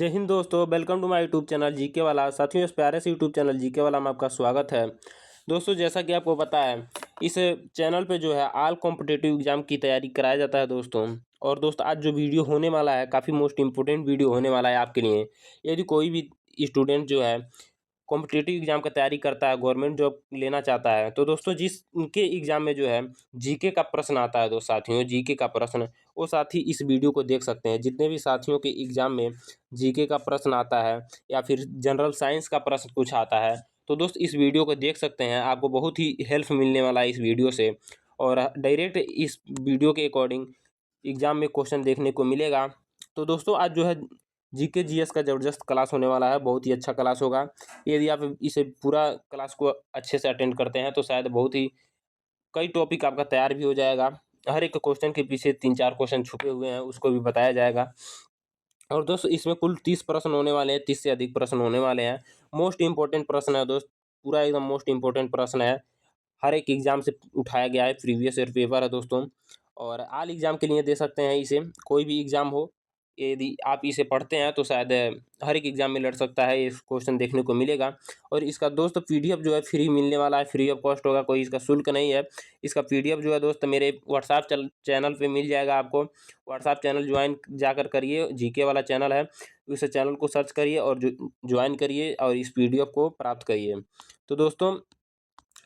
जय हिंद दोस्तों, welcome to my YouTube channel GK वाला। साथियों, इस प्यारे से यूट्यूब चैनल जीके वाला में आपका स्वागत है। दोस्तों, जैसा कि आपको पता है, इस चैनल पे जो है ऑल कॉम्पिटिटिव एग्जाम की तैयारी कराया जाता है दोस्तों। और दोस्तों, आज जो वीडियो होने वाला है काफ़ी मोस्ट इंपोर्टेंट वीडियो होने वाला है आपके लिए। यदि कोई भी स्टूडेंट जो है कॉम्पिटिटिव एग्जाम का तैयारी करता है, गवर्नमेंट जॉब लेना चाहता है, तो दोस्तों जिस उनके एग्जाम में जो है जीके का प्रश्न आता है, दोस्त साथियों जीके का प्रश्न, वो साथी इस वीडियो को देख सकते हैं। जितने भी साथियों के एग्जाम में जीके का प्रश्न आता है या फिर जनरल साइंस का प्रश्न कुछ आता है, तो दोस्त इस वीडियो को देख सकते हैं। आपको बहुत ही हेल्प मिलने वाला है इस वीडियो से, और डायरेक्ट इस वीडियो के अकॉर्डिंग एग्जाम में क्वेश्चन देखने को मिलेगा। तो दोस्तों, आज जो है जीके जीएस का ज़बरदस्त क्लास होने वाला है, बहुत ही अच्छा क्लास होगा। यदि आप इसे पूरा क्लास को अच्छे से अटेंड करते हैं तो शायद बहुत ही कई टॉपिक आपका तैयार भी हो जाएगा। हर एक क्वेश्चन के पीछे 3-4 क्वेश्चन छुपे हुए हैं, उसको भी बताया जाएगा। और दोस्त, इसमें कुल 30 प्रश्न होने वाले हैं, 30 से अधिक प्रश्न होने वाले हैं। मोस्ट इंपॉर्टेंट प्रश्न है दोस्त, पूरा एकदम मोस्ट इंपॉर्टेंट प्रश्न है। हर एक एग्जाम से उठाया गया है, प्रीवियस ईयर पेपर है दोस्तों। और ऑल एग्जाम के लिए दे सकते हैं इसे, कोई भी एग्जाम हो, यदि आप इसे पढ़ते हैं तो शायद हर एक एग्जाम में लड़ सकता है, ये क्वेश्चन देखने को मिलेगा। और इसका दोस्त पीडीएफ जो है फ्री मिलने वाला है, फ्री ऑफ कॉस्ट होगा, कोई इसका शुल्क नहीं है। इसका पीडीएफ जो है दोस्त मेरे व्हाट्सएप चैनल पे मिल जाएगा आपको। व्हाट्सएप चैनल ज्वाइन जाकर करिए, जीके वाला चैनल है, उस चैनल को सर्च करिए और ज्वाइन करिए और इस पीडीएफ को प्राप्त करिए। तो दोस्तों,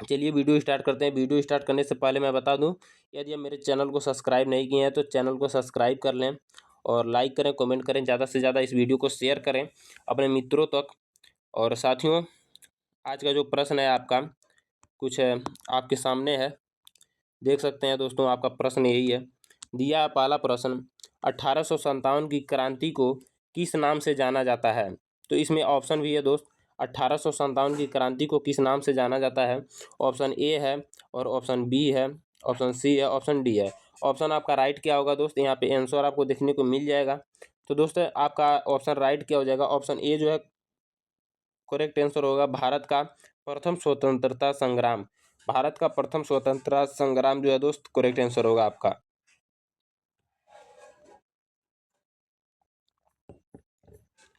चलिए वीडियो स्टार्ट करते हैं। वीडियो स्टार्ट करने से पहले मैं बता दूं, यदि आप मेरे चैनल को सब्सक्राइब नहीं किए हैं तो चैनल को सब्सक्राइब कर लें और लाइक करें, कमेंट करें, ज़्यादा से ज़्यादा इस वीडियो को शेयर करें अपने मित्रों तक। और साथियों, आज का जो प्रश्न है आपका कुछ आपके सामने है, देख सकते हैं दोस्तों। आपका प्रश्न यही है, दिया है पहला प्रश्न, 1857 की क्रांति को किस नाम से जाना जाता है। तो इसमें ऑप्शन भी है दोस्त, 1857 की क्रांति को किस नाम से जाना जाता है। ऑप्शन ए है और ऑप्शन बी है, ऑप्शन सी है, ऑप्शन डी है। ऑप्शन आपका राइट क्या होगा दोस्त, यहाँ पे आंसर आपको देखने को मिल जाएगा। तो दोस्त, आपका ऑप्शन राइट क्या हो जाएगा, ऑप्शन ए जो है करेक्ट आंसर होगा। भारत का प्रथम स्वतंत्रता संग्राम, भारत का प्रथम स्वतंत्रता संग्राम जो है दोस्त करेक्ट आंसर होगा आपका।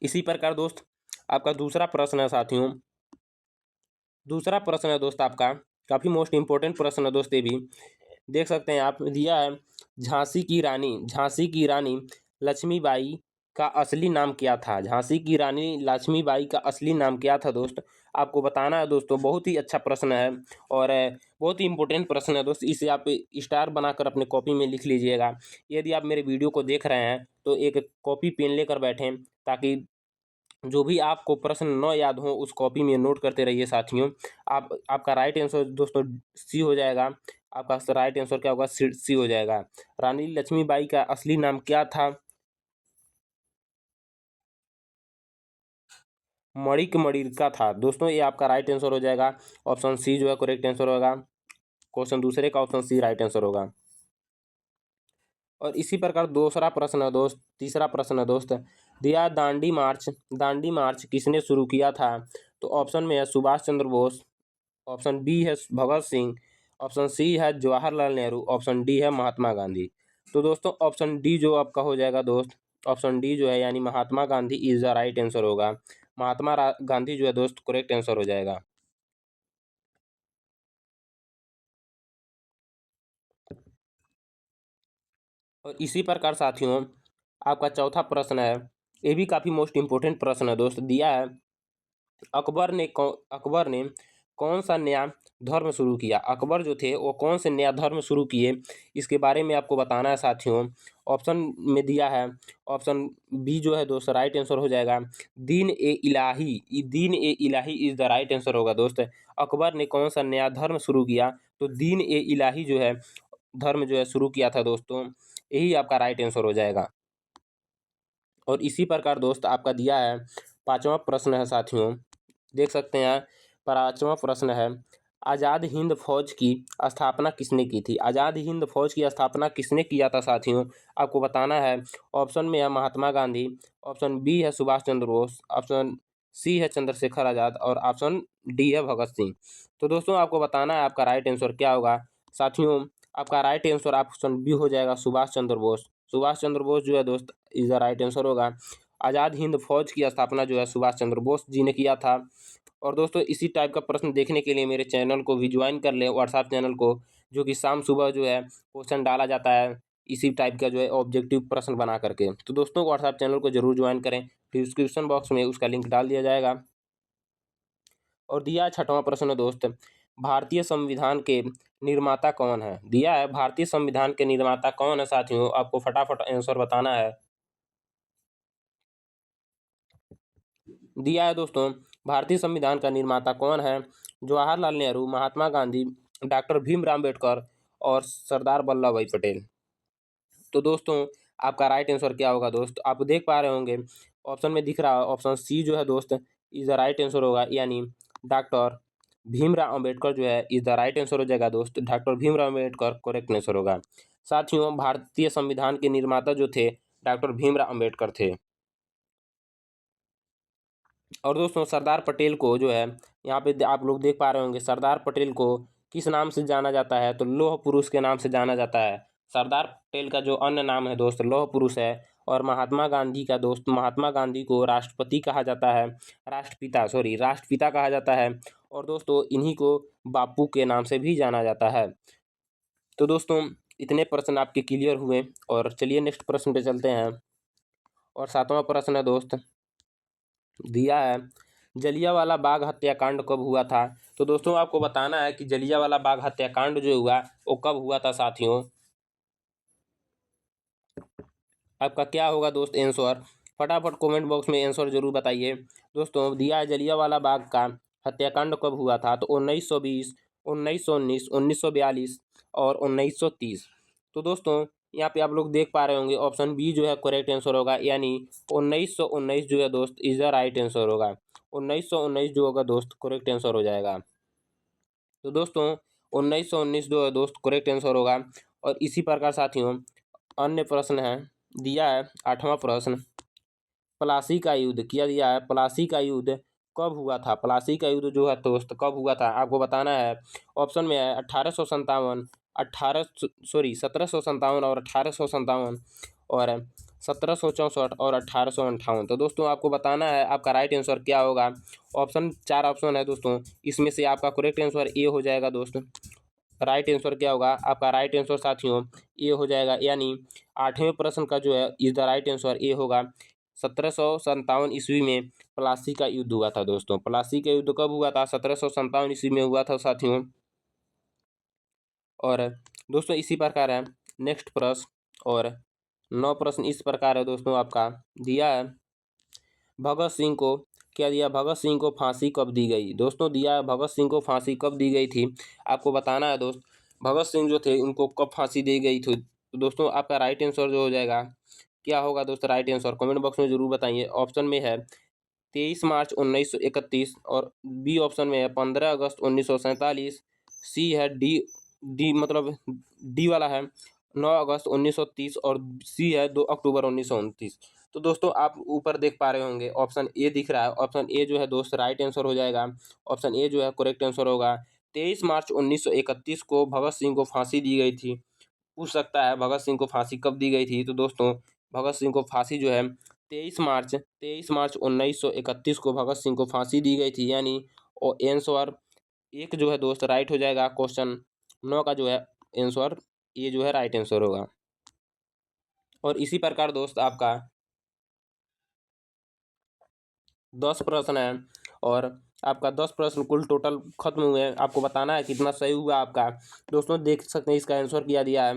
इसी प्रकार दोस्त, आपका दूसरा प्रश्न है साथियों, दूसरा प्रश्न है दोस्त आपका काफ़ी मोस्ट इंपॉर्टेंट प्रश्न है दोस्त। ये भी देख सकते हैं आप, दिया है झांसी की रानी लक्ष्मीबाई का असली नाम क्या था। झांसी की रानी लक्ष्मीबाई का असली नाम क्या था दोस्त, आपको बताना है दोस्तों। बहुत ही अच्छा प्रश्न है और बहुत ही इंपॉर्टेंट प्रश्न है दोस्त। इसे आप स्टार बनाकर अपने कॉपी में लिख लीजिएगा। यदि आप मेरे वीडियो को देख रहे हैं तो एक कॉपी पेन लेकर बैठें, ताकि जो भी आपको प्रश्न न याद हो उस कॉपी में नोट करते रहिए साथियों। आपका राइट आंसर दोस्तों सी हो जाएगा। आपका राइट आंसर क्या होगा, सी हो जाएगा। रानी लक्ष्मीबाई का असली नाम क्या था, मणिका था दोस्तों। ये आपका राइट आंसर हो जाएगा। ऑप्शन सी जो है करेक्ट आंसर होगा। क्वेश्चन दूसरे का ऑप्शन सी राइट आंसर होगा। और इसी प्रकार दूसरा प्रश्न है दोस्त, तीसरा प्रश्न है दोस्त, दिया दांडी मार्च किसने शुरू किया था। तो ऑप्शन में है सुभाष चंद्र बोस, ऑप्शन बी है भगत सिंह, ऑप्शन सी है जवाहरलाल नेहरू, ऑप्शन डी है महात्मा गांधी। तो दोस्तों, ऑप्शन डी जो आपका हो जाएगा दोस्त, ऑप्शन डी जो है यानी Mahatma Gandhi is the right answer होगा। गांधी जो है दोस्त करेक्ट आंसर हो जाएगा। और इसी प्रकार साथियों, आपका चौथा प्रश्न है, ये भी काफ़ी मोस्ट इंपोर्टेंट प्रश्न है दोस्त। दिया है अकबर ने कौन सा नया धर्म शुरू किया। अकबर जो थे वो कौन से नया धर्म शुरू किए, इसके बारे में आपको बताना है साथियों। ऑप्शन में दिया है, ऑप्शन बी जो है दोस्त राइट आंसर हो जाएगा। दीन ए इलाही इज द राइट आंसर होगा दोस्त। अकबर ने कौन सा नया धर्म शुरू किया, तो दीन ए इलाही जो है धर्म जो है शुरू किया था दोस्तों, यही आपका राइट आंसर हो जाएगा। और इसी प्रकार दोस्त, आपका दिया है पांचवा प्रश्न है साथियों, देख सकते हैं। पांचवा प्रश्न है, आज़ाद हिंद फौज की स्थापना किसने की थी। आज़ाद हिंद फौज की स्थापना किसने किया था साथियों, आपको बताना है। ऑप्शन में है महात्मा गांधी, ऑप्शन बी है सुभाष चंद्र बोस, ऑप्शन सी है चंद्रशेखर आज़ाद और ऑप्शन डी है भगत सिंह। तो दोस्तों, आपको बताना है आपका राइट आंसर क्या होगा साथियों। आपका राइट आंसर ऑप्शन बी हो जाएगा, सुभाष चंद्र बोस। सुभाष चंद्र बोस जो है दोस्त इज द राइट आंसर होगा। आज़ाद हिंद फौज की स्थापना जो है सुभाष चंद्र बोस जी ने किया था। और दोस्तों इसी टाइप का प्रश्न देखने के लिए मेरे चैनल को भी ज्वाइन कर लें, व्हाट्सएप चैनल को, जो कि शाम सुबह जो है क्वेश्चन डाला जाता है इसी टाइप का जो है ऑब्जेक्टिव प्रश्न बना करके। तो दोस्तों व्हाट्सएप चैनल को जरूर ज्वाइन करें, डिस्क्रिप्शन बॉक्स में उसका लिंक डाल दिया जाएगा। और दिया है 6वां प्रश्न दोस्त, भारतीय संविधान के निर्माता कौन है? दिया है भारतीय संविधान के निर्माता कौन है साथियों, आपको फटाफट आंसर बताना है। दिया है दोस्तों, भारतीय संविधान का निर्माता कौन है? जवाहरलाल नेहरू, महात्मा गांधी, डॉक्टर भीमराव अम्बेडकर और सरदार वल्लभ भाई पटेल। तो दोस्तों आपका राइट आंसर क्या होगा दोस्त, आप देख पा रहे होंगे ऑप्शन में दिख रहा है, ऑप्शन सी जो है दोस्त इज द राइट आंसर होगा, यानी डॉक्टर भीमराव अम्बेडकर जो है इज द राइट आंसर हो जाएगा दोस्त। Doctor Bhimrao Ambedkar correct answer होगा। साथियों भारतीय संविधान के निर्माता जो थे डॉक्टर भीमराव अम्बेडकर थे। और दोस्तों सरदार पटेल को जो है यहाँ पे आप लोग देख पा रहे होंगे, सरदार पटेल को किस नाम से जाना जाता है? तो लौह पुरुष के नाम से जाना जाता है। सरदार पटेल का जो अन्य नाम है दोस्त लौह पुरुष है। और महात्मा गांधी का दोस्त, महात्मा गांधी को राष्ट्रपति कहा जाता है, राष्ट्रपिता कहा जाता है। और दोस्तों इन्हीं को बापू के नाम से भी जाना जाता है। तो दोस्तों इतने प्रश्न आपके क्लियर हुए, और चलिए नेक्स्ट प्रश्न पे चलते हैं। और 7वां प्रश्न है दोस्त, दिया है जलियांवाला बाग हत्याकांड कब हुआ था? तो दोस्तों आपको बताना है कि जलियांवाला बाग हत्याकांड जो हुआ वो कब हुआ था साथियों। आपका क्या होगा दोस्त आंसर, फटाफट कमेंट बॉक्स में आंसर जरूर बताइए। दोस्तों दिया है जलियांवाला बाग का हत्याकांड कब हुआ था? तो 1920, 1919, 1942 और 1930। तो दोस्तों यहाँ पे आप लोग देख पा रहे होंगे ऑप्शन बी जो है करेक्ट आंसर होगा, यानी 1919 जो है दोस्त इज द राइट आंसर होगा। 1919 जो होगा दोस्त करेक्ट आंसर हो जाएगा। तो दोस्तों 1919 जो है दोस्त करेक्ट आंसर होगा। और इसी प्रकार साथियों अन्य प्रश्न है, दिया है 8वां प्रश्न, प्लासी का युद्ध किया दिया है, प्लासी का युद्ध कब हुआ था? प्लासी का युद्ध जो है दोस्त कब हुआ था आपको बताना है। ऑप्शन में है 1857, 1757 और 1857, और 1764 और 1858। तो दोस्तों आपको बताना है आपका राइट आंसर क्या होगा। ऑप्शन 4 ऑप्शन है दोस्तों, इसमें से आपका करेक्ट आंसर ए हो जाएगा दोस्त। राइट आंसर क्या होगा आपका राइट आंसर साथियों ए हो जाएगा, यानी 8वें प्रश्न का जो है is the right answer A होगा। 1757 ईस्वी में प्लासी का युद्ध हुआ था दोस्तों। प्लासी का युद्ध कब हुआ था? 1757 ईस्वी में हुआ था साथियों। और दोस्तों इसी प्रकार है नेक्स्ट प्रश्न, और 9 प्रश्न इस प्रकार है दोस्तों, आपका दिया है भगत सिंह को क्या दिया, भगत सिंह को फांसी कब दी गई? दोस्तों दिया है भगत सिंह को फांसी कब दी गई थी, आपको बताना है दोस्त। भगत सिंह जो थे उनको कब फांसी दी गई थी? तो दोस्तों आपका राइट आंसर जो हो जाएगा क्या होगा दोस्त, राइट आंसर कमेंट बॉक्स में जरूर बताइए। ऑप्शन में है 23 मार्च 1931, और बी ऑप्शन में है 15 अगस्त 1947, सी है डी डी मतलब डी वाला है 9 अगस्त 1930, और सी है 2 अक्टूबर 1929। तो दोस्तों आप ऊपर देख पा रहे होंगे ऑप्शन ए दिख रहा है, ऑप्शन ए जो है दोस्त राइट आंसर हो जाएगा। ऑप्शन ए जो है करेक्ट आंसर होगा। 23 मार्च 1931 को भगत सिंह को फांसी दी गई थी। पूछ सकता है भगत सिंह को फांसी कब दी गई थी? तो दोस्तों भगत सिंह को फांसी जो है 23 मार्च 1931 को भगत सिंह को फांसी दी गई थी, यानी आंसर एक जो है दोस्त राइट हो जाएगा। क्वेश्चन 9 का जो है आंसर ये जो है राइट आंसर होगा। और इसी प्रकार दोस्त आपका 10 प्रश्न है, और आपका 10 प्रश्न कुल टोटल खत्म हुए हैं। आपको बताना है कितना सही हुआ आपका। दोस्तों देख सकते हैं इसका आंसर किया दिया है,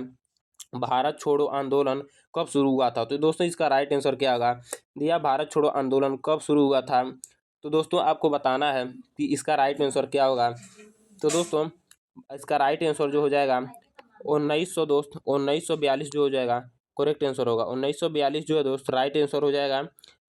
भारत छोड़ो आंदोलन कब शुरू हुआ था? तो दोस्तों इसका राइट आंसर क्या होगा, दिया भारत छोड़ो आंदोलन कब शुरू हुआ था। तो दोस्तों आपको बताना है कि इसका राइट आंसर क्या होगा। तो दोस्तों इसका राइट आंसर जो हो जाएगा 1900 दोस्त 1942 जो हो जाएगा करेक्ट आंसर होगा। 1942 जो है दोस्त राइट आंसर हो जाएगा।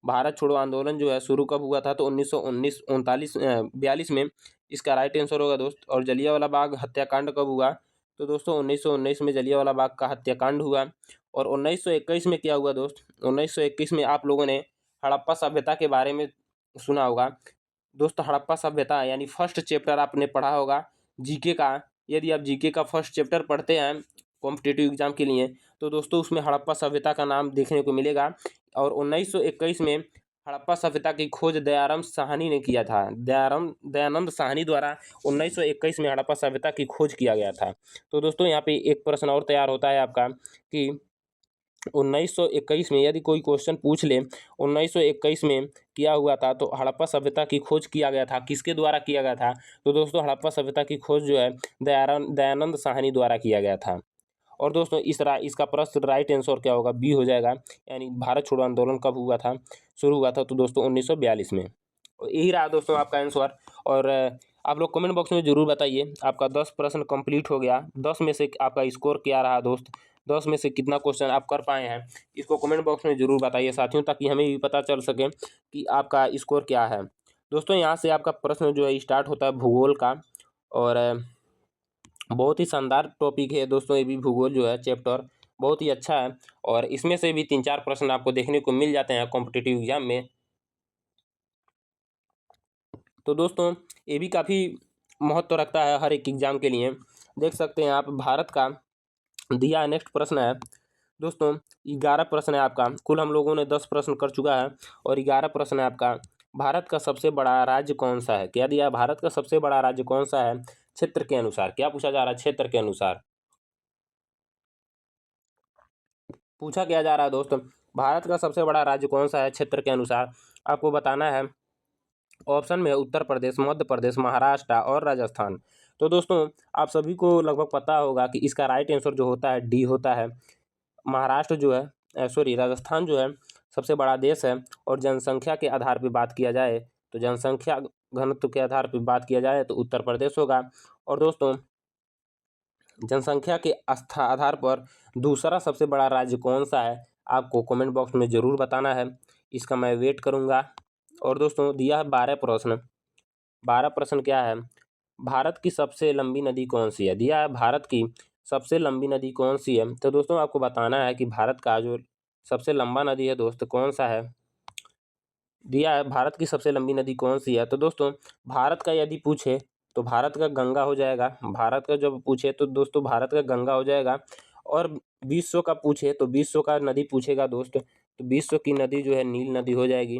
भारत छोड़ो आंदोलन जो है शुरू कब हुआ था? तो 1942 में इसका राइट आंसर होगा दोस्त। और जलियांवाला बाग हत्याकांड कब हुआ? तो दोस्तों 1919 में जलियांवाला बाग का हत्याकांड हुआ। और 1921 में क्या हुआ दोस्त? 1921 में आप लोगों ने हड़प्पा सभ्यता के बारे में सुना होगा दोस्त। हड़प्पा सभ्यता यानी फर्स्ट चैप्टर आपने पढ़ा होगा जीके का। यदि आप जीके का फर्स्ट चैप्टर पढ़ते हैं कॉम्पिटिटिव एग्जाम के लिए, तो दोस्तों उसमें हड़प्पा सभ्यता का नाम देखने को मिलेगा। और 1921 में हड़प्पा सभ्यता की खोज दयाराम साहनी ने किया था। दयानंद साहनी द्वारा 1921 में हड़प्पा सभ्यता की खोज किया गया था। तो दोस्तों यहाँ पे एक प्रश्न और तैयार होता है आपका कि 1921 में यदि कोई क्वेश्चन पूछ ले 1921 में किया हुआ था तो हड़प्पा सभ्यता की खोज किया गया था, किसके द्वारा किया गया था? तो दोस्तों हड़प्पा सभ्यता की खोज जो है दयानंद साहनी द्वारा किया गया था। और दोस्तों इसका प्रश्न राइट आंसर क्या होगा? बी हो जाएगा। यानी भारत छोड़ो आंदोलन कब हुआ था, शुरू हुआ था? तो दोस्तों 1942 में। यही रहा दोस्तों आपका आंसर। और आप लोग कमेंट बॉक्स में जरूर बताइए। आपका 10 प्रश्न कंप्लीट हो गया। 10 में से आपका स्कोर क्या रहा दोस्त? 10 में से कितना क्वेश्चन आप कर पाए हैं, इसको कमेंट बॉक्स में जरूर बताइए साथियों, ताकि हमें भी पता चल सके कि आपका स्कोर क्या है। दोस्तों यहाँ से आपका प्रश्न जो है स्टार्ट होता है भूगोल का। और बहुत ही शानदार टॉपिक है दोस्तों, ये भी भूगोल जो है चैप्टर बहुत ही अच्छा है। और इसमें से भी 3-4 प्रश्न आपको देखने को मिल जाते हैं कॉम्पिटिटिव एग्जाम में। तो दोस्तों ये भी काफ़ी महत्व रखता है हर एक एग्जाम के लिए। देख सकते हैं आप भारत का दिया है। नेक्स्ट प्रश्न है दोस्तों 11 प्रश्न है आपका। कुल हम लोगों ने 10 प्रश्न कर चुका है और 11 प्रश्न है आपका। भारत का सबसे बड़ा राज्य कौन सा है? क्या दिया? भारत का सबसे बड़ा राज्य कौन सा है क्षेत्र के अनुसार? क्या पूछा जा रहा है? क्षेत्र के अनुसार पूछा क्या जा रहा है दोस्तों? भारत का सबसे बड़ा राज्य कौन सा है क्षेत्र के अनुसार? आपको बताना है। ऑप्शन में है उत्तर प्रदेश, मध्य प्रदेश, महाराष्ट्र और राजस्थान। तो दोस्तों आप सभी को लगभग पता होगा कि इसका राइट आंसर जो होता है डी होता है। महाराष्ट्र जो है सॉरी राजस्थान जो है सबसे बड़ा देश है। और जनसंख्या के आधार पर बात किया जाए तो जनसंख्या घनत्व के आधार पर बात किया जाए तो उत्तर प्रदेश होगा। और दोस्तों जनसंख्या के आधार पर दूसरा सबसे बड़ा राज्य कौन सा है? आपको कमेंट बॉक्स में ज़रूर बताना है। इसका मैं वेट करूंगा। और दोस्तों दिया है 12 प्रश्न। 12 प्रश्न क्या है? भारत की सबसे लंबी नदी कौन सी है? दिया है भारत की सबसे लंबी नदी कौन सी है। तो दोस्तों आपको बताना है कि भारत का जो सबसे लंबा नदी है दोस्त कौन सा है। दिया है भारत की सबसे लंबी नदी कौन सी है। तो दोस्तों भारत का यदि पूछे तो भारत का गंगा हो जाएगा। भारत का जब पूछे तो दोस्तों भारत का गंगा हो जाएगा। और विश्व का पूछे तो विश्व का नदी पूछेगा दोस्त, तो विश्व की नदी जो है नील नदी हो जाएगी।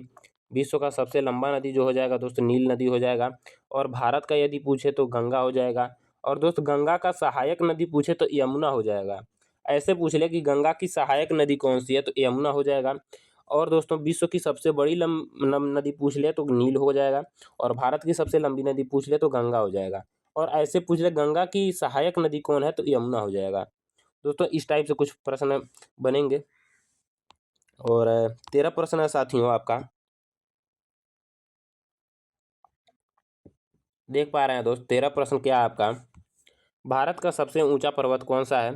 विश्व का सबसे लंबा नदी जो हो जाएगा दोस्त नील नदी हो जाएगा। और भारत का यदि पूछे तो गंगा हो जाएगा। और दोस्त गंगा का सहायक नदी पूछे तो यमुना हो जाएगा। ऐसे पूछ ले कि गंगा की सहायक नदी कौन सी है तो यमुना हो जाएगा। और दोस्तों विश्व की सबसे बड़ी नदी पूछ ले तो नील हो जाएगा। और भारत की सबसे लंबी नदी पूछ ले तो गंगा हो जाएगा। और ऐसे पूछ ले गंगा की सहायक नदी कौन है तो यमुना हो जाएगा। दोस्तों इस टाइप से कुछ प्रश्न बनेंगे। और 13 प्रश्न है साथियों आपका। देख पा रहे हैं दोस्त 13 प्रश्न क्या है आपका? भारत का सबसे ऊंचा पर्वत कौन सा है?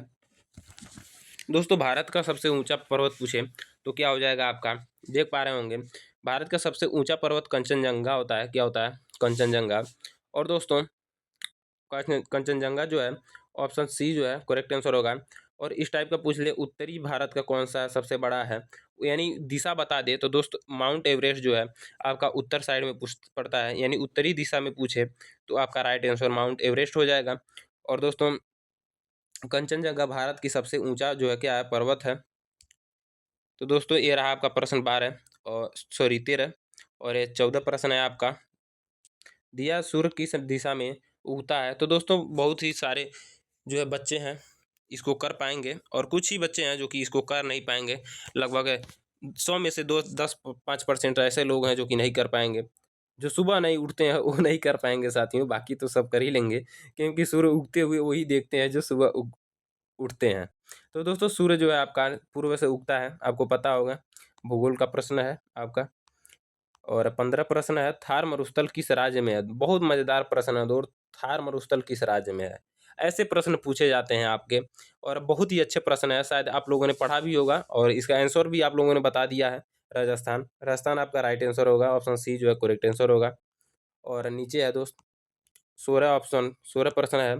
दोस्तों भारत का सबसे ऊंचा पर्वत पूछे तो क्या हो जाएगा आपका? देख पा रहे होंगे भारत का सबसे ऊंचा पर्वत कंचनजंगा होता है। क्या होता है? कंचनजंगा। और दोस्तों कंचनजंगा जो है ऑप्शन सी जो है करेक्ट आंसर होगा। और इस टाइप का पूछ ले उत्तरी भारत का कौन सा सबसे बड़ा है, यानी दिशा बता दे तो दोस्त माउंट एवरेस्ट जो है आपका उत्तर साइड में पड़ता है, यानी उत्तरी दिशा में पूछे तो आपका राइट आंसर माउंट एवरेस्ट हो जाएगा। और दोस्तों कंचनजंगा भारत की सबसे ऊंचा जो है क्या है पर्वत है। तो दोस्तों ये रहा आपका प्रश्न 12 और सॉरी 13। और ये 14 प्रश्न है आपका। दिया सूर्य किस दिशा में उगता है। तो दोस्तों बहुत ही सारे जो है बच्चे हैं इसको कर पाएंगे और कुछ ही बच्चे हैं जो कि इसको कर नहीं पाएंगे। लगभग 100 में से 5% ऐसे लोग हैं जो कि नहीं कर पाएंगे। जो सुबह नहीं उठते हैं वो नहीं कर पाएंगे साथियों, बाकी तो सब कर ही लेंगे क्योंकि सूर्य उगते हुए वही देखते हैं जो सुबह उठते हैं। तो दोस्तों सूर्य जो है आपका पूर्व से उगता है, आपको पता होगा। भूगोल का प्रश्न है आपका। और 15 प्रश्न है थार मरुस्थल किस राज्य में है। बहुत मजेदार प्रश्न है दोस्त, थार मरुस्थल किस राज्य में है। ऐसे प्रश्न पूछे जाते हैं आपके और बहुत ही अच्छे प्रश्न है, शायद आप लोगों ने पढ़ा भी होगा और इसका आंसर भी आप लोगों ने बता दिया है। राजस्थान, राजस्थान आपका राइट आंसर होगा। ऑप्शन सी जो है करेक्ट आंसर होगा। और नीचे है दोस्त 16 प्रश्न है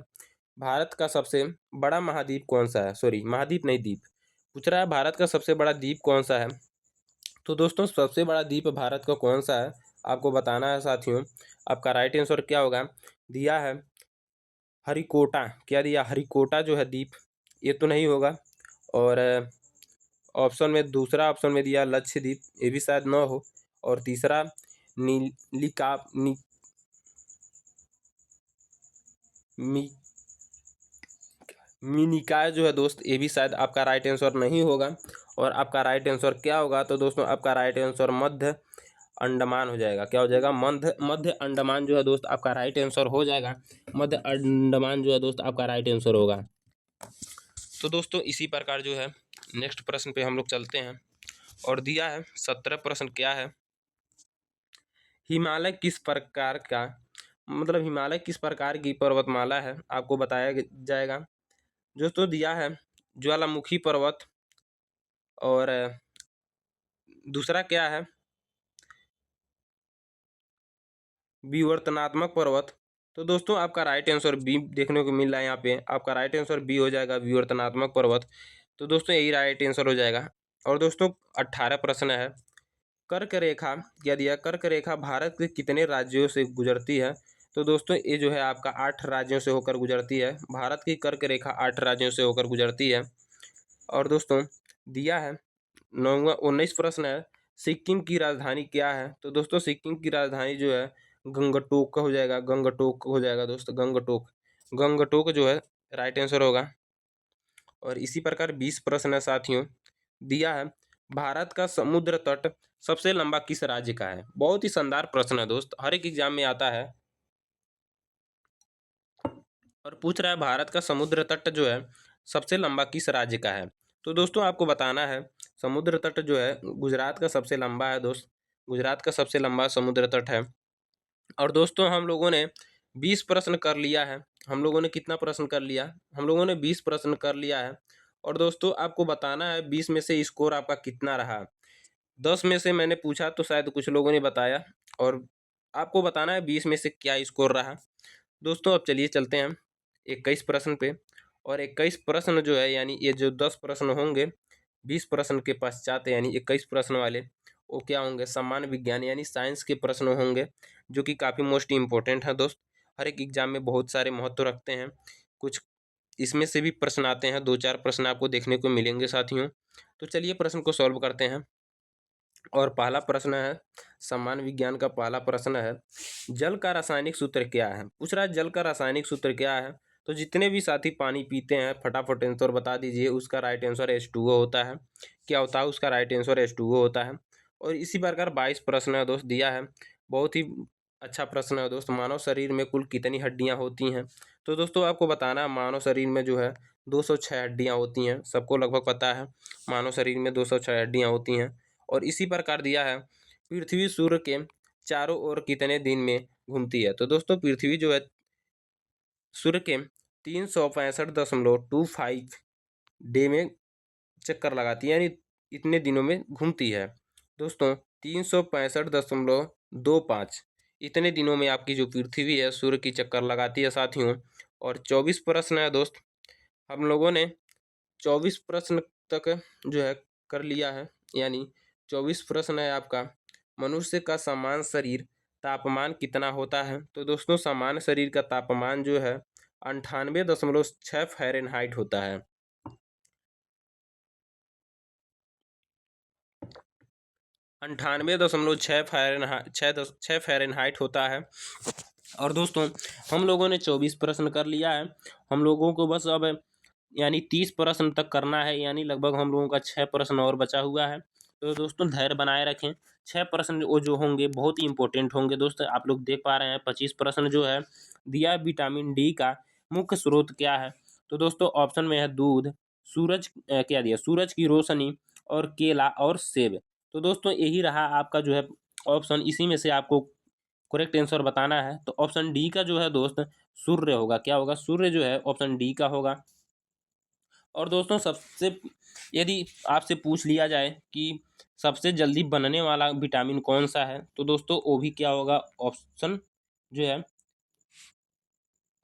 भारत का सबसे बड़ा महाद्वीप कौन सा है। सॉरी महाद्वीप नहीं द्वीप पूछ रहा है। भारत का सबसे बड़ा द्वीप कौन सा है। तो दोस्तों सबसे बड़ा द्वीप भारत का कौन सा है आपको बताना है साथियों। आपका राइट आंसर क्या होगा? दिया है हरिकोटा। क्या दिया? हरिकोटा जो है द्वीप ये तो नहीं होगा। और ऑप्शन में दूसरा ऑप्शन में दिया लक्षद्वीप, ये भी शायद न हो। और तीसरा नीलिका नी मी मिनिकॉय जो है दोस्त, ये भी शायद आपका राइट आंसर नहीं होगा। और आपका राइट आंसर क्या होगा? तो दोस्तों आपका राइट आंसर मध्य अंडमान हो जाएगा। क्या हो जाएगा? मध्य अंडमान जो है दोस्त आपका राइट आंसर हो जाएगा। मध्य अंडमान जो है दोस्त आपका राइट आंसर होगा। तो दोस्तों इसी प्रकार जो है नेक्स्ट प्रश्न पे हम लोग चलते हैं। और दिया है 17 प्रश्न क्या है? हिमालय किस प्रकार का, मतलब हिमालय किस प्रकार की पर्वतमाला है, आपको बताया जाएगा। दोस्तों दिया है ज्वालामुखी पर्वत, और दूसरा क्या है? विवर्तनात्मक पर्वत। तो दोस्तों आपका राइट आंसर बी देखने को मिल रहा है यहाँ पे। आपका राइट आंसर बी हो जाएगा, विवर्तनात्मक पर्वत। तो दोस्तों यही राइट आंसर हो जाएगा। और दोस्तों 18 प्रश्न है। कर्क रेखा क्या दिया? कर्क रेखा भारत के कितने राज्यों से गुजरती है? तो दोस्तों ये जो है आपका 8 राज्यों से होकर गुजरती है। भारत की कर्क रेखा 8 राज्यों से होकर गुजरती है। और दोस्तों दिया है 19 प्रश्न है। सिक्किम की राजधानी क्या है? तो दोस्तों सिक्किम की राजधानी जो है गंगटोक हो जाएगा। गंगटोक हो जाएगा दोस्त, गंगटोक। गंगटोक जो है राइट आंसर होगा। और इसी प्रकार 20 प्रश्न है साथियों। दिया है भारत का समुद्र तट सबसे लंबा किस राज्य का है? बहुत ही शानदार प्रश्न है दोस्त, हर एक एग्जाम में आता है। और पूछ रहा है भारत का समुद्र तट जो है सबसे लंबा किस राज्य का है? तो दोस्तों आपको बताना है समुद्र तट जो है गुजरात का सबसे लंबा है दोस्त। गुजरात का सबसे लंबा समुद्र तट है। और दोस्तों हम लोगों ने 20 प्रश्न कर लिया है। हम लोगों ने कितना प्रश्न कर लिया? हम लोगों ने 20 प्रश्न कर लिया है। और दोस्तों आपको बताना है 20 में से स्कोर आपका कितना रहा। 10 में से मैंने पूछा तो शायद कुछ लोगों ने बताया, और आपको बताना है 20 में से क्या स्कोर रहा। दोस्तों अब चलिए चलते हैं 21 प्रश्न पे। और 21 प्रश्न जो है यानी ये जो 10 प्रश्न होंगे 20 प्रश्न के पश्चात यानी 21 प्रश्न वाले, वो क्या होंगे? सामान्य विज्ञान यानी साइंस के प्रश्न होंगे, जो कि काफ़ी मोस्ट इम्पोर्टेंट है दोस्त। हर एक एग्जाम में बहुत सारे महत्व रखते हैं। कुछ इसमें से भी प्रश्न आते हैं, 2-4 प्रश्न आपको देखने को मिलेंगे साथियों। तो चलिए प्रश्न को सॉल्व करते हैं। और पहला प्रश्न है, सामान्य विज्ञान का पहला प्रश्न है, जल का रासायनिक सूत्र क्या है? पूछ रहा है जल का रासायनिक सूत्र क्या है। तो जितने भी साथी पानी पीते हैं फटाफट आंसर बता दीजिए। उसका राइट आंसर H2O होता है। क्या होता है? उसका राइट आंसर H2O होता है। और इसी प्रकार 22 प्रश्न है दोस्त दिया है। बहुत ही अच्छा प्रश्न है दोस्त। मानव शरीर में कुल कितनी हड्डियां होती हैं? तो दोस्तों आपको बताना है मानव शरीर में जो है 206 हड्डियां होती हैं। सबको लगभग पता है मानव शरीर में 206 हड्डियां होती हैं। और इसी प्रकार दिया है पृथ्वी सूर्य के चारों ओर कितने दिन में घूमती है? तो दोस्तों पृथ्वी जो है सूर्य के 365.25 डे में चक्कर लगाती है, यानी इतने दिनों में घूमती है दोस्तों। 365.25 इतने दिनों में आपकी जो पृथ्वी है सूर्य की चक्कर लगाती है साथियों। और 24 प्रश्न है दोस्त। हम लोगों ने 24 प्रश्न तक जो है कर लिया है, यानी 24 प्रश्न है आपका। मनुष्य का सामान्य शरीर तापमान कितना होता है? तो दोस्तों सामान्य शरीर का तापमान जो है 98.6 फ़ारेनहाइट होता है। 98.6 फ़ारेनहाइट होता है। और दोस्तों हम लोगों ने 24 प्रश्न कर लिया है। हम लोगों को बस अब यानी 30 प्रश्न तक करना है, यानी लगभग हम लोगों का 6 प्रश्न और बचा हुआ है। तो दोस्तों धैर्य बनाए रखें। 6 प्रश्न वो जो होंगे बहुत ही इंपॉर्टेंट होंगे दोस्त। आप लोग देख पा रहे हैं 25 प्रश्न जो है दिया विटामिन डी का मुख्य स्रोत क्या है? तो दोस्तों ऑप्शन में है दूध, सूरज क्या दिया? सूरज की रोशनी, और केला और सेब। तो दोस्तों यही रहा आपका जो है ऑप्शन। इसी में से आपको करेक्ट आंसर बताना है। तो ऑप्शन डी का जो है दोस्त सूर्य होगा। क्या होगा? सूर्य जो है ऑप्शन डी का होगा। और दोस्तों सबसे यदि आपसे पूछ लिया जाए कि सबसे जल्दी बनने वाला विटामिन कौन सा है, तो दोस्तों वो भी क्या होगा? ऑप्शन जो है,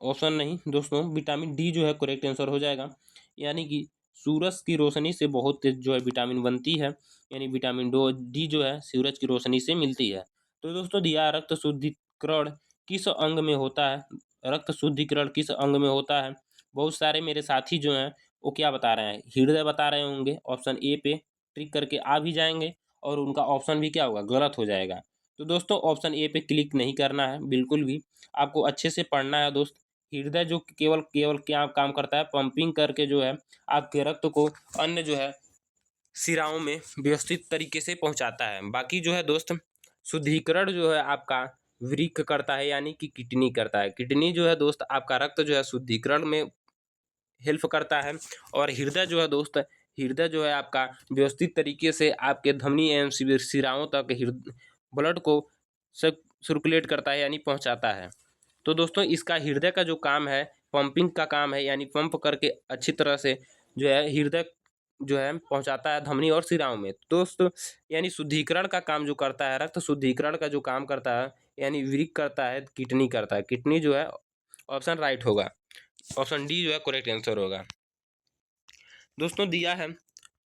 ऑप्शन नहीं दोस्तों, विटामिन डी जो है करेक्ट आंसर हो जाएगा। यानी कि सूरज की रोशनी से बहुत तेज जो है विटामिन बनती है, यानी विटामिन डो डी जो है सूरज की रोशनी से मिलती है। तो दोस्तों दिया रक्त शुद्धिकरण किस अंग में होता है? रक्त शुद्धिकरण किस अंग में होता है? बहुत सारे मेरे साथी जो हैं वो क्या बता रहे हैं, हृदय बता रहे होंगे। ऑप्शन ए पे ट्रिक करके आ भी जाएंगे और उनका ऑप्शन भी क्या होगा, गलत हो जाएगा। तो दोस्तों ऑप्शन ए पे क्लिक नहीं करना है बिल्कुल भी, आपको अच्छे से पढ़ना है दोस्त। हृदय जो केवल केवल क्या काम करता है, पंपिंग करके जो है आपके रक्त को अन्य जो है सिराओं में व्यवस्थित तरीके से पहुंचाता है। बाकी जो है दोस्त शुद्धिकरण जो है आपका वृक्क करता है, यानी कि किडनी करता है। किडनी जो है दोस्त आपका रक्त जो है शुद्धिकरण में हेल्प करता है। और हृदय जो है दोस्त, हृदय जो है आपका व्यवस्थित तरीके से आपके धमनी एवं सिराओं तक ब्लड को सर्कुलेट करता है, यानी पहुंचाता है। तो दोस्तों इसका हृदय का जो काम है, पंपिंग का काम है, यानी पंप करके अच्छी तरह से जो है हृदय जो है पहुंचाता है धमनी और सिराओं में। दोस्तों यानी शुद्धिकरण का काम जो करता है, रक्त शुद्धिकरण का जो काम करता है, यानी वृक्क करता है, किडनी करता है। किडनी जो है ऑप्शन राइट होगा, ऑप्शन डी जो है करेक्ट आंसर होगा। दोस्तों दिया है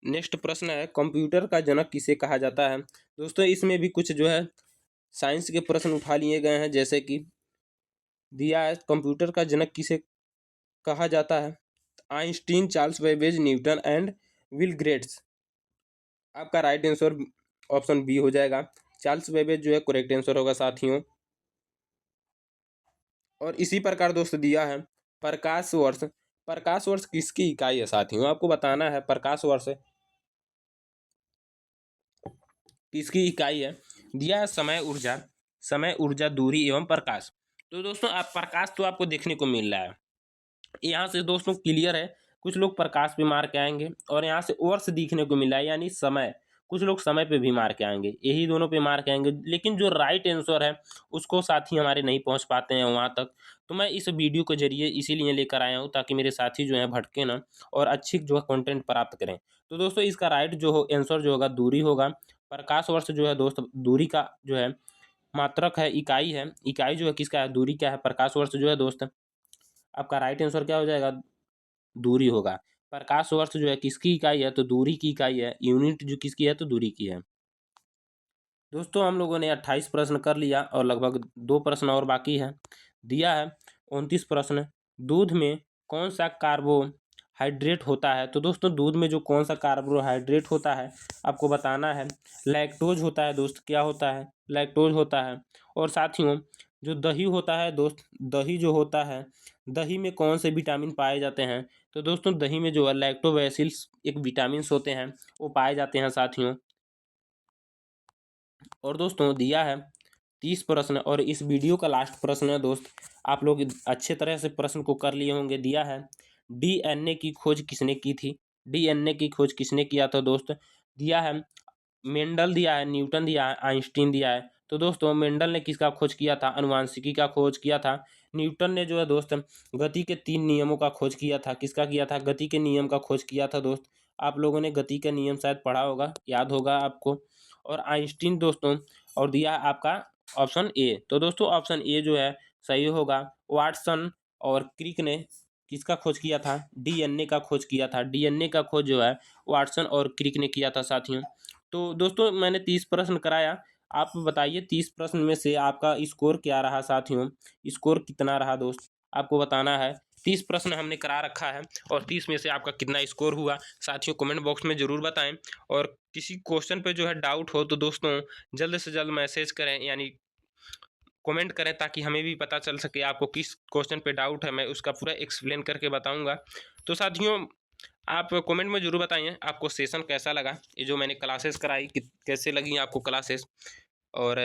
नेक्स्ट प्रश्न है, कंप्यूटर का जनक किसे कहा जाता है। दोस्तों इसमें भी कुछ जो है साइंस के प्रश्न उठा लिए गए हैं, जैसे कि दिया है कंप्यूटर का जनक किसे कहा जाता है, Einstein, Charles Babbage, Newton and Bill Gates. आपका राइट आंसर ऑप्शन बी हो जाएगा, चार्ल्स बेबेज जो है करेक्ट आंसर होगा साथियों। और इसी प्रकार दोस्त दिया है प्रकाश वर्ष, प्रकाश वर्ष किसकी इकाई है साथियों, आपको बताना है प्रकाश वर्ष किसकी इकाई है। दिया है समय ऊर्जा, समय ऊर्जा, दूरी एवं प्रकाश। तो दोस्तों आप प्रकाश तो आपको देखने को मिल रहा है, यहाँ से दोस्तों क्लियर है। कुछ लोग प्रकाश पे मार के आएंगे और यहाँ से वर्ष दिखने को मिला है, यानी समय। कुछ लोग समय पे भी मार के आएंगे, यही दोनों पे मार के आएंगे, लेकिन जो राइट आंसर है उसको साथी हमारे नहीं पहुँच पाते हैं वहाँ तक। तो मैं इस वीडियो के जरिए इसीलिए लेकर आया हूँ, ताकि मेरे साथी जो है भटके ना और अच्छी जो है कंटेंट प्राप्त करें। तो दोस्तों इसका राइट जो हो आंसर जो होगा दूरी होगा। प्रकाश वर्ष जो है दोस्त दूरी का जो है मात्रक है, इकाई है। इकाई जो है किसका है, दूरी क्या है, प्रकाश वर्ष जो है दोस्त आपका राइट आंसर क्या हो जाएगा, दूरी होगा। प्रकाश वर्ष जो है किसकी इकाई है, तो दूरी की इकाई है। यूनिट जो किसकी है, तो दूरी की है। दोस्तों हम लोगों ने 28 प्रश्न कर लिया और लगभग 2 प्रश्न और बाकी है। दिया है 29 प्रश्न, दूध में कौन सा कार्बोहाइड्रेट होता है। तो दोस्तों दूध में जो कौन सा कार्बोहाइड्रेट होता है आपको बताना है। लैक्टोज होता है दोस्त, क्या होता है, लैक्टोज होता है। और साथियों जो दही होता है दोस्त, दही जो होता है, दही में कौन से विटामिन पाए जाते हैं। तो दोस्तों दही में जो है लैक्टोबैसिल्स एक विटामिन होते हैं, वो पाए जाते हैं साथियों। और दोस्तों दिया है 30 प्रश्न, और इस वीडियो का लास्ट प्रश्न है दोस्त, आप लोग अच्छे तरह से प्रश्न को कर लिए होंगे। दिया है डीएनए की खोज किसने की थी, डीएनए की खोज किसने किया था दोस्त। दिया है मेंडल, दिया है न्यूटन, दिया है आइंस्टीन दिया है। तो दोस्तों मेंडल ने किसका खोज किया था, अनुवांशिकी का खोज किया था। न्यूटन ने जो है दोस्त गति के 3 नियमों का खोज किया था, किसका किया था, गति के नियम का खोज किया था दोस्त। आप लोगों ने गति का नियम शायद पढ़ा होगा, याद होगा आपको। और आइंस्टीन दोस्तों, और दिया आपका ऑप्शन ए। तो दोस्तों ऑप्शन ए जो है सही होगा। वाटसन और क्रिक ने किसका खोज किया था, डीएनए का खोज किया था। डीएनए का खोज जो है वाटसन और क्रिक ने किया था साथियों। तो दोस्तों मैंने 30 प्रश्न कराया, आप बताइए 30 प्रश्न में से आपका स्कोर क्या रहा साथियों, स्कोर कितना रहा दोस्त, आपको बताना है। 30 प्रश्न हमने करा रखा है और 30 में से आपका कितना स्कोर हुआ साथियों कमेंट बॉक्स में ज़रूर बताएं। और किसी क्वेश्चन पे जो है डाउट हो तो दोस्तों जल्द से जल्द मैसेज करें, यानी कमेंट करें, ताकि हमें भी पता चल सके आपको किस क्वेश्चन पे डाउट है, मैं उसका पूरा एक्सप्लेन करके बताऊंगा। तो साथियों आप कमेंट में ज़रूर बताइए आपको सेशन कैसा लगा, ये जो मैंने क्लासेस कराई कैसे लगी आपको क्लासेस। और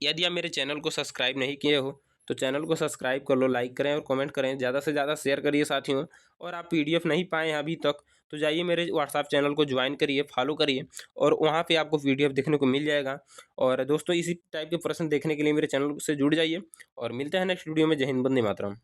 यदि आप मेरे चैनल को सब्सक्राइब नहीं किए हो तो चैनल को सब्सक्राइब कर लो, लाइक करें और कमेंट करें, ज़्यादा से ज़्यादा शेयर करिए साथियों। और आप पीडीएफ नहीं पाए हैं अभी तक तो जाइए मेरे व्हाट्सएप चैनल को ज्वाइन करिए, फॉलो करिए, और वहाँ पे आपको पीडीएफ देखने को मिल जाएगा। और दोस्तों इसी टाइप के प्रश्न देखने के लिए मेरे चैनल से जुड़ जाइए, और मिलते हैं नेक्स्ट वीडियो में। जय हिंद, वंदे मातरम।